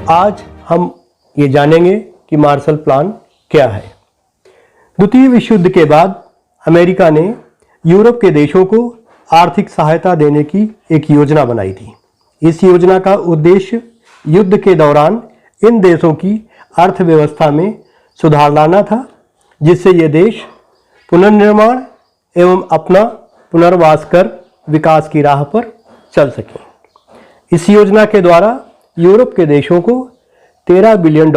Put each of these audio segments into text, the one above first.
आज हम ये जानेंगे कि मार्शल प्लान क्या है। द्वितीय विश्व युद्ध के बाद अमेरिका ने यूरोप के देशों को आर्थिक सहायता देने की एक योजना बनाई थी। इस योजना का उद्देश्य युद्ध के दौरान इन देशों की अर्थव्यवस्था में सुधार लाना था, जिससे ये देश पुनर्निर्माण एवं अपना पुनर्वास कर विकास की राह पर चल सकें। इस योजना के द्वारा यूरोप के देशों को $13 बिलियन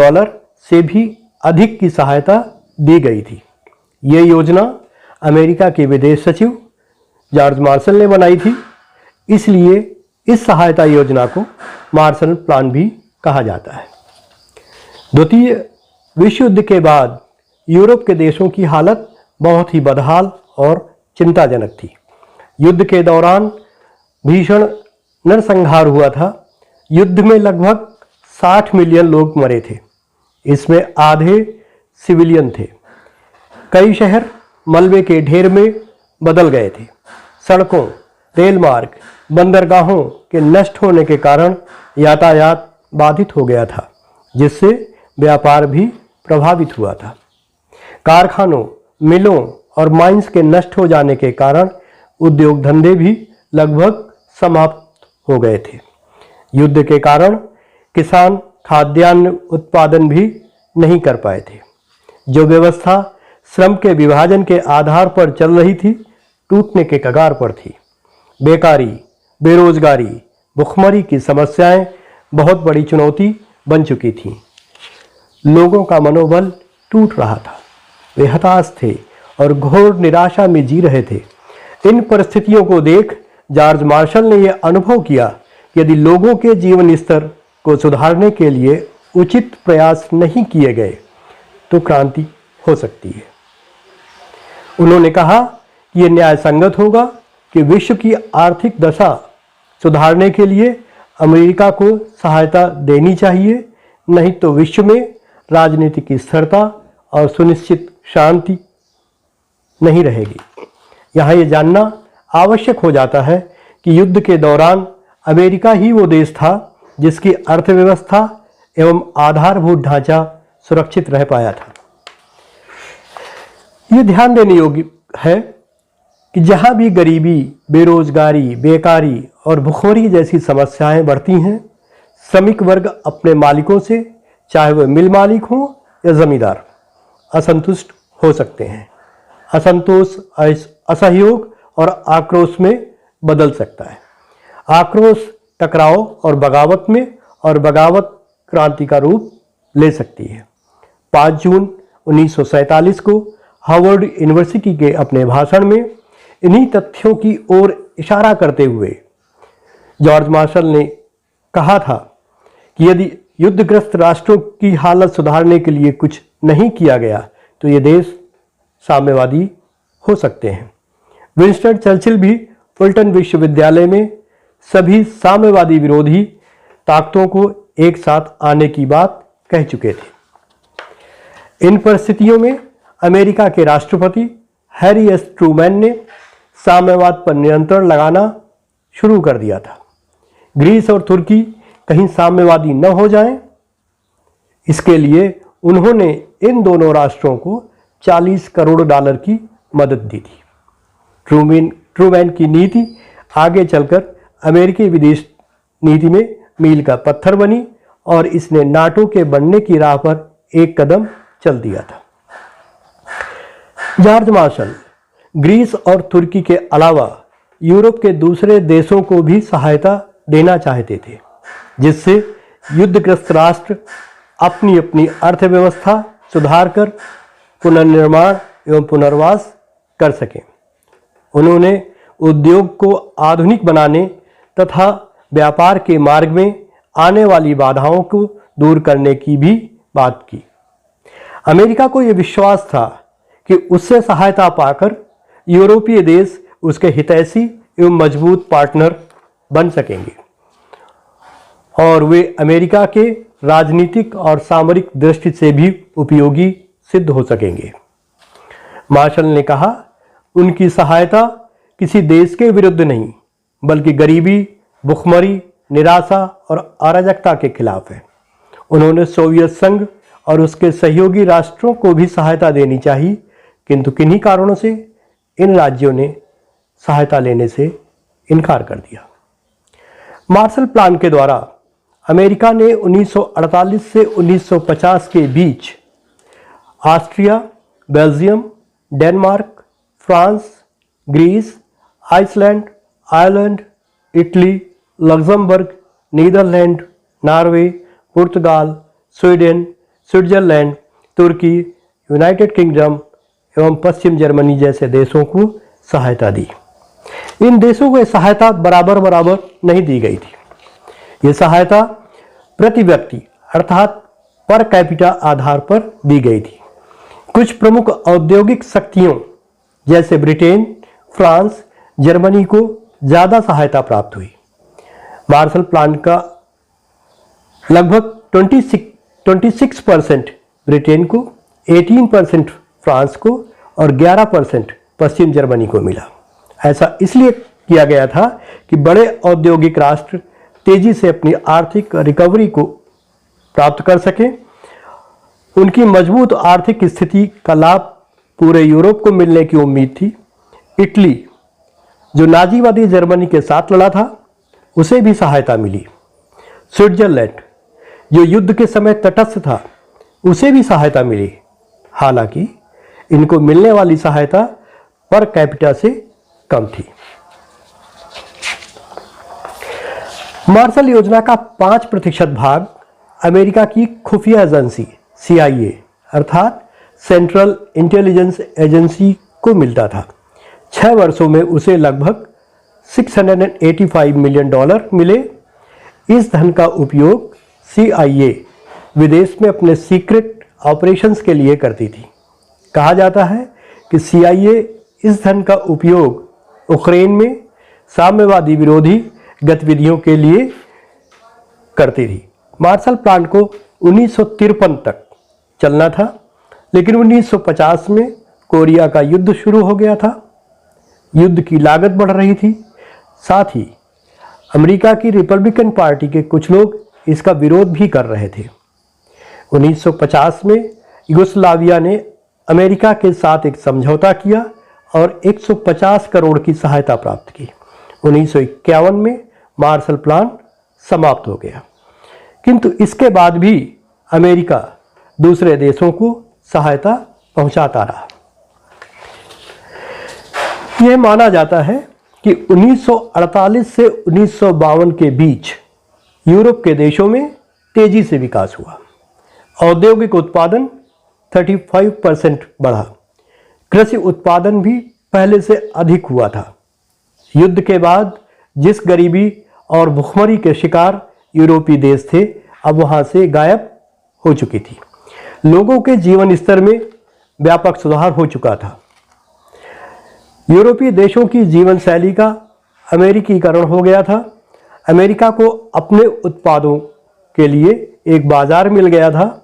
से भी अधिक की सहायता दी गई थी। ये योजना अमेरिका के विदेश सचिव जॉर्ज मार्शल ने बनाई थी, इसलिए इस सहायता योजना को मार्शल प्लान भी कहा जाता है। द्वितीय विश्व युद्ध के बाद यूरोप के देशों की हालत बहुत ही बदहाल और चिंताजनक थी। युद्ध के दौरान भीषण नरसंहार हुआ था। युद्ध में लगभग 60 मिलियन लोग मरे थे, इसमें आधे सिविलियन थे। कई शहर मलबे के ढेर में बदल गए थे। सड़कों, रेल मार्ग, बंदरगाहों के नष्ट होने के कारण यातायात बाधित हो गया था, जिससे व्यापार भी प्रभावित हुआ था। कारखानों, मिलों और माइंस के नष्ट हो जाने के कारण उद्योग धंधे भी लगभग समाप्त हो गए थे। युद्ध के कारण किसान खाद्यान्न उत्पादन भी नहीं कर पाए थे। जो व्यवस्था श्रम के विभाजन के आधार पर चल रही थी, टूटने के कगार पर थी। बेकारी, बेरोजगारी, भुखमरी की समस्याएं बहुत बड़ी चुनौती बन चुकी थीं। लोगों का मनोबल टूट रहा था। वे हताश थे और घोर निराशा में जी रहे थे। इन परिस्थितियों को देख जॉर्ज मार्शल ने यह अनुभव किया कि यदि लोगों के जीवन स्तर को सुधारने के लिए उचित प्रयास नहीं किए गए तो क्रांति हो सकती है। उन्होंने कहा कि यह न्याय संगत होगा कि विश्व की आर्थिक दशा सुधारने के लिए अमेरिका को सहायता देनी चाहिए, नहीं तो विश्व में राजनीतिक स्थिरता और सुनिश्चित शांति नहीं रहेगी। यहाँ ये जानना आवश्यक हो जाता है कि युद्ध के दौरान अमेरिका ही वो देश था जिसकी अर्थव्यवस्था एवं आधारभूत ढांचा सुरक्षित रह पाया था। ये ध्यान देने योग्य है कि जहां भी गरीबी, बेरोजगारी, बेकारी और भुखमरी जैसी समस्याएं बढ़ती हैं, श्रमिक वर्ग अपने मालिकों से, चाहे वह मिल मालिक हो या जमींदार, असंतुष्ट हो सकते हैं। असंतोष असहयोग और आक्रोश में बदल सकता है। आक्रोश टकराव और बगावत में, और बगावत क्रांति का रूप ले सकती है। 5 जून 1947 को हार्वर्ड यूनिवर्सिटी के अपने भाषण में इन्हीं तथ्यों की ओर इशारा करते हुए जॉर्ज मार्शल ने कहा था कि यदि युद्धग्रस्त राष्ट्रों की हालत सुधारने के लिए कुछ नहीं किया गया तो ये देश साम्यवादी हो सकते हैं। विंस्टन चर्चिल भी फुलटन विश्वविद्यालय में सभी साम्यवादी विरोधी ताकतों को एक साथ आने की बात कह चुके थे। इन परिस्थितियों में अमेरिका के राष्ट्रपति हैरी एस ट्रूमैन ने साम्यवाद पर नियंत्रण लगाना शुरू कर दिया था। ग्रीस और तुर्की कहीं साम्यवादी न हो जाएं, इसके लिए उन्होंने इन दोनों राष्ट्रों को $40 करोड़ की मदद दी थी। ट्रूमैन की नीति आगे चलकर अमेरिकी विदेश नीति में मील का पत्थर बनी और इसने नाटो के बनने की राह पर एक कदम चल दिया था। जॉर्ज मार्शल ग्रीस और तुर्की के अलावा यूरोप के दूसरे देशों को भी सहायता देना चाहते थे, जिससे युद्धग्रस्त राष्ट्र अपनी अपनी अर्थव्यवस्था सुधार कर पुनर्निर्माण एवं पुनर्वास कर सकें। उन्होंने उद्योग को आधुनिक बनाने तथा व्यापार के मार्ग में आने वाली बाधाओं को दूर करने की भी बात की। अमेरिका को यह विश्वास था कि उससे सहायता पाकर यूरोपीय देश उसके हितैषी एवं मजबूत पार्टनर बन सकेंगे और वे अमेरिका के राजनीतिक और सामरिक दृष्टि से भी उपयोगी सिद्ध हो सकेंगे। मार्शल ने कहा, उनकी सहायता किसी देश के विरुद्ध नहीं, बल्कि गरीबी, भुखमरी, निराशा और अराजकता के खिलाफ है। उन्होंने सोवियत संघ और उसके सहयोगी राष्ट्रों को भी सहायता देनी चाहिए, किंतु किन्हीं कारणों से इन राज्यों ने सहायता लेने से इनकार कर दिया। मार्शल प्लान के द्वारा अमेरिका ने 1948 से 1950 के बीच Austria, Belgium, Denmark, France, Greece, Iceland, Ireland, Italy, Luxembourg, Netherland, Norway, पुर्तगाल, स्वीडन, स्विट्जरलैंड, तुर्की, यूनाइटेड किंगडम एवं पश्चिम जर्मनी जैसे देशों को सहायता दी। इन देशों को सहायता बराबर बराबर नहीं दी गई थी। ये सहायता प्रति व्यक्ति अर्थात पर कैपिटा आधार पर दी गई थी। कुछ प्रमुख औद्योगिक शक्तियों जैसे ब्रिटेन, फ्रांस, जर्मनी को ज़्यादा सहायता प्राप्त हुई। मार्शल प्लान का लगभग 26% ब्रिटेन को, 18% फ्रांस को और 11% पश्चिम जर्मनी को मिला। ऐसा इसलिए किया गया था कि बड़े औद्योगिक राष्ट्र तेजी से अपनी आर्थिक रिकवरी को प्राप्त कर सकें। उनकी मजबूत आर्थिक स्थिति का लाभ पूरे यूरोप को मिलने की उम्मीद थी। इटली, जो नाजीवादी जर्मनी के साथ लड़ा था, उसे भी सहायता मिली। स्विट्जरलैंड, जो युद्ध के समय तटस्थ था, उसे भी सहायता मिली। हालांकि इनको मिलने वाली सहायता पर कैपिटा से कम थी। मार्शल योजना का 5% भाग अमेरिका की खुफिया एजेंसी CIA अर्थात सेंट्रल इंटेलिजेंस एजेंसी को मिलता था। 6 वर्षों में उसे लगभग $685 मिलियन मिले। इस धन का उपयोग CIA विदेश में अपने सीक्रेट ऑपरेशंस के लिए करती थी। कहा जाता है कि CIA इस धन का उपयोग यूक्रेन में साम्यवादी विरोधी गतिविधियों के लिए करती थी। मार्शल प्लान को 1953 तक चलना था, लेकिन 1950 में कोरिया का युद्ध शुरू हो गया था। युद्ध की लागत बढ़ रही थी। साथ ही अमेरिका की रिपब्लिकन पार्टी के कुछ लोग इसका विरोध भी कर रहे थे। 1950 में यूगोस्लाविया ने अमेरिका के साथ एक समझौता किया और 150 करोड़ की सहायता प्राप्त की। 1951 में मार्शल प्लान समाप्त हो गया, किंतु इसके बाद भी अमेरिका दूसरे देशों को सहायता पहुंचाता रहा। यह माना जाता है कि 1948 से 1952 के बीच यूरोप के देशों में तेजी से विकास हुआ। औद्योगिक उत्पादन 35% बढ़ा। कृषि उत्पादन भी पहले से अधिक हुआ था। युद्ध के बाद जिस गरीबी और भुखमरी के शिकार यूरोपीय देश थे, अब वहां से गायब हो चुकी थी। लोगों के जीवन स्तर में व्यापक सुधार हो चुका था। यूरोपीय देशों की जीवन शैली का अमेरिकीकरण हो गया था। अमेरिका को अपने उत्पादों के लिए एक बाजार मिल गया था।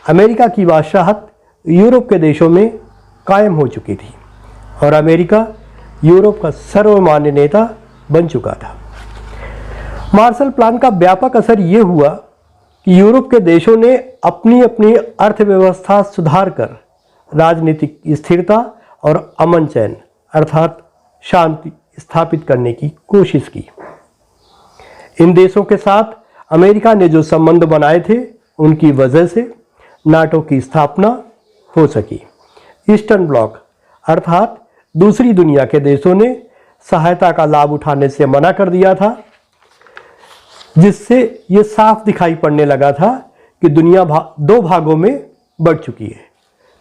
अमेरिका की बादशाहत यूरोप के देशों में कायम हो चुकी थी और अमेरिका यूरोप का सर्वमान्य नेता बन चुका था। मार्शल प्लान का व्यापक असर ये हुआ कि यूरोप के देशों ने अपनी अपनी अर्थव्यवस्था सुधार कर राजनीतिक स्थिरता और अमन चैन अर्थात शांति स्थापित करने की कोशिश की। इन देशों के साथ अमेरिका ने जो संबंध बनाए थे, उनकी वजह से नाटो की स्थापना हो सकी। ईस्टर्न ब्लॉक अर्थात दूसरी दुनिया के देशों ने सहायता का लाभ उठाने से मना कर दिया था, जिससे ये साफ दिखाई पड़ने लगा था कि दुनिया दो भागों में बढ़ चुकी है।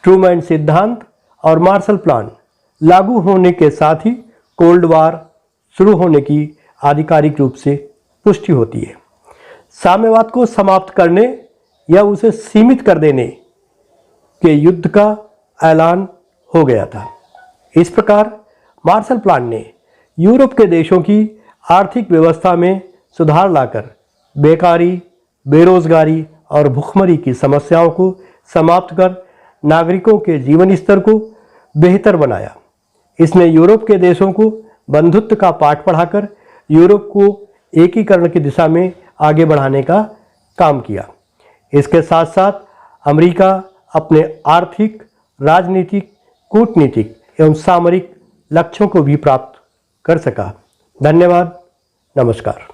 ट्रूमैन सिद्धांत और मार्शल प्लान लागू होने के साथ ही कोल्ड वार शुरू होने की आधिकारिक रूप से पुष्टि होती है। साम्यवाद को समाप्त करने या उसे सीमित कर देने के युद्ध का ऐलान हो गया था। इस प्रकार मार्शल प्लान ने यूरोप के देशों की आर्थिक व्यवस्था में सुधार लाकर बेकारी, बेरोजगारी और भुखमरी की समस्याओं को समाप्त कर नागरिकों के जीवन स्तर को बेहतर बनाया। इसने यूरोप के देशों को बंधुत्व का पाठ पढ़ाकर यूरोप को एकीकरण की दिशा में आगे बढ़ाने का काम किया। इसके साथ साथ अमेरिका अपने आर्थिक, राजनीतिक, कूटनीतिक एवं सामरिक लक्ष्यों को भी प्राप्त कर सका। धन्यवाद। नमस्कार।